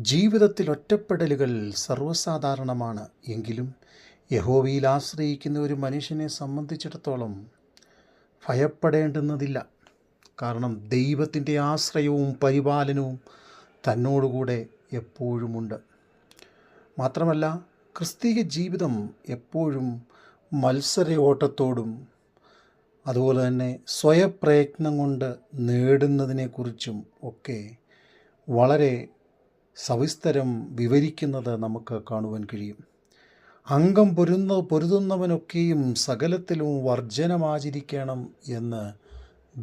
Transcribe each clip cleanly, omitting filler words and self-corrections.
ജീവിതത്തിൽ ഒറ്റപ്പെടലുകൾ സർവ്വസാധാരണമാണ്. എങ്കിലും യഹോവയിൽ ആശ്രയിക്കുന്ന ഒരു മനുഷ്യനെ സംബന്ധിച്ചിടത്തോളം ഭയപ്പെടേണ്ടുന്നതില്ല. കാരണം ദൈവത്തിൻ്റെ ആശ്രയവും പരിപാലനവും തന്നോടുകൂടെ എപ്പോഴുമുണ്ട്. മാത്രമല്ല, ക്രിസ്തീയ ജീവിതം എപ്പോഴും മത്സരയോട്ടത്തോടും അതുപോലെ തന്നെ സ്വയപ്രയത്നം കൊണ്ട് നേടുന്നതിനെക്കുറിച്ചും ഒക്കെ വളരെ സവിസ്തരം വിവരിക്കുന്നത് നമുക്ക് കാണുവാൻ കഴിയും. അംഗം പൊരുതുന്നവനൊക്കെയും സകലത്തിലും വർജനമാചരിക്കണം എന്ന്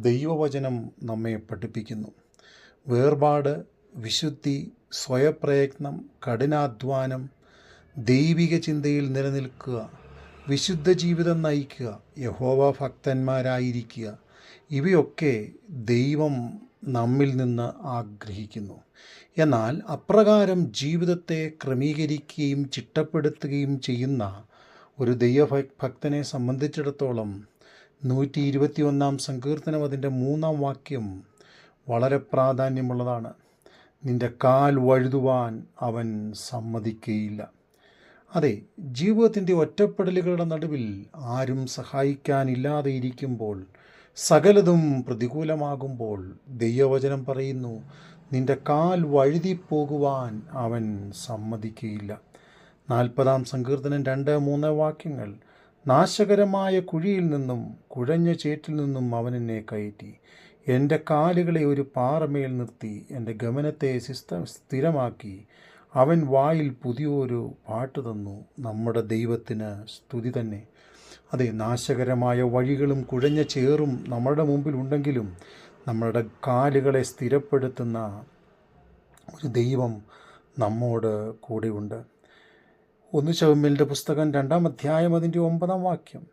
ദൈവവചനം നമ്മെ പഠിപ്പിക്കുന്നു. വേർപാട്, വിശുദ്ധി, സ്വയപ്രയത്നം, കഠിനാധ്വാനം, ദൈവിക ചിന്തയിൽ നിലനിൽക്കുക, വിശുദ്ധ ജീവിതം നയിക്കുക, യഹോവ ഭക്തന്മാരായിരിക്കുക, ഇവയൊക്കെ ദൈവം നമ്മിൽ നിന്ന് ആഗ്രഹിക്കുന്നു. എന്നാൽ അപ്രകാരം ജീവിതത്തെ ക്രമീകരിക്കുകയും ചിട്ടപ്പെടുത്തുകയും ചെയ്യുന്ന ഒരു ദൈവഭക്തനെ സംബന്ധിച്ചിടത്തോളം 121 സങ്കീർത്തനം അതിൻ്റെ 3 വാക്യം വളരെ പ്രാധാന്യമുള്ളതാണ്. നിന്റെ കാൽ വഴുതുവാൻ അവൻ സമ്മതിക്കുകയില്ല. അതെ, ജീവിതത്തിൻ്റെ ഒറ്റപ്പെടലുകളുടെ നടുവിൽ ആരും സഹായിക്കാനില്ലാതെ ഇരിക്കുമ്പോൾ, സകലതും പ്രതികൂലമാകുമ്പോൾ ദൈവവചനം പറയുന്നു, നിന്റെ കാൽ വഴുതിപ്പോകുവാൻ അവൻ സമ്മതിക്കുകയില്ല. 40 സങ്കീർത്തനം 2-3 വാക്യങ്ങൾ, നാശകരമായ കുഴിയിൽ നിന്നും കുഴഞ്ഞ ചേറ്റിൽ നിന്നും അവൻ എന്നെ കയറ്റി, എൻ്റെ കാലുകളെ ഒരു പാറമേൽ നിർത്തി, എൻ്റെ ഗമനത്തെ സ്ഥിരമാക്കി, അവൻ വായിൽ പുതിയൊരു പാട്ട് തന്നു. നമ്മുടെ ദൈവത്തിന് സ്തുതി തന്നെ. അതെ, നാശകരമായ വഴികളും കുഴഞ്ഞ ചേറും നമ്മുടെ മുമ്പിൽ ഉണ്ടെങ്കിലും നമ്മളുടെ കാലുകളെ സ്ഥിരപ്പെടുത്തുന്ന ഒരു ദൈവം നമ്മോട് കൂടെയുണ്ട്. 1 ശമൂവേലിൻ്റെ പുസ്തകം 2 അധ്യായം അതിൻ്റെ 9 വാക്യം,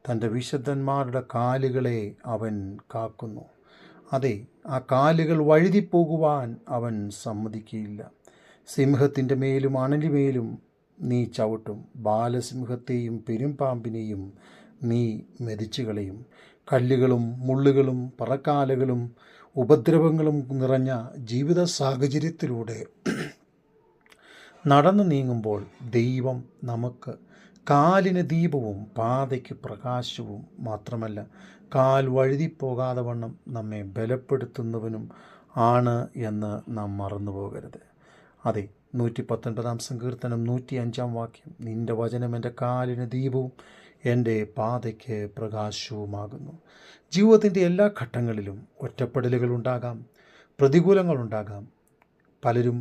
തൻ്റെ വിശുദ്ധന്മാരുടെ കാലുകളെ അവൻ കാക്കുന്നു. അതെ, ആ കാലുകൾ വഴുതിപ്പോകുവാൻ അവൻ സമ്മതിക്കുകയില്ല. സിംഹത്തിൻ്റെ മേലും അണലിമേലും നീ ചവിട്ടും, ബാലസിംഹത്തെയും പെരുമ്പാമ്പിനെയും നീ മെതിച്ചു കളയും. കല്ലുകളും മുള്ളുകളും പറക്കാലകളും ഉപദ്രവങ്ങളും നിറഞ്ഞ ജീവിത സാഹചര്യത്തിലൂടെ നടന്നു നീങ്ങുമ്പോൾ ദൈവം നമുക്ക് കാലിന് ദീപവും പാതയ്ക്ക് പ്രകാശവും മാത്രമല്ല, കാൽ വഴുതിപ്പോകാതെ വണ്ണം നമ്മെ ബലപ്പെടുത്തുന്നവനും ആണ് എന്ന് നാം മറന്നു പോകരുത്. അതെ, 119 സങ്കീർത്തനം 105 വാക്യം, നിൻ്റെ വചനം എൻ്റെ കാലിന് ദീപവും എൻ്റെ പാതയ്ക്ക് പ്രകാശവുമാകുന്നു. ജീവിതത്തിൻ്റെ എല്ലാ ഘട്ടങ്ങളിലും ഒറ്റപ്പെടലുകളുണ്ടാകാം, പ്രതികൂലങ്ങളുണ്ടാകാം. പലരും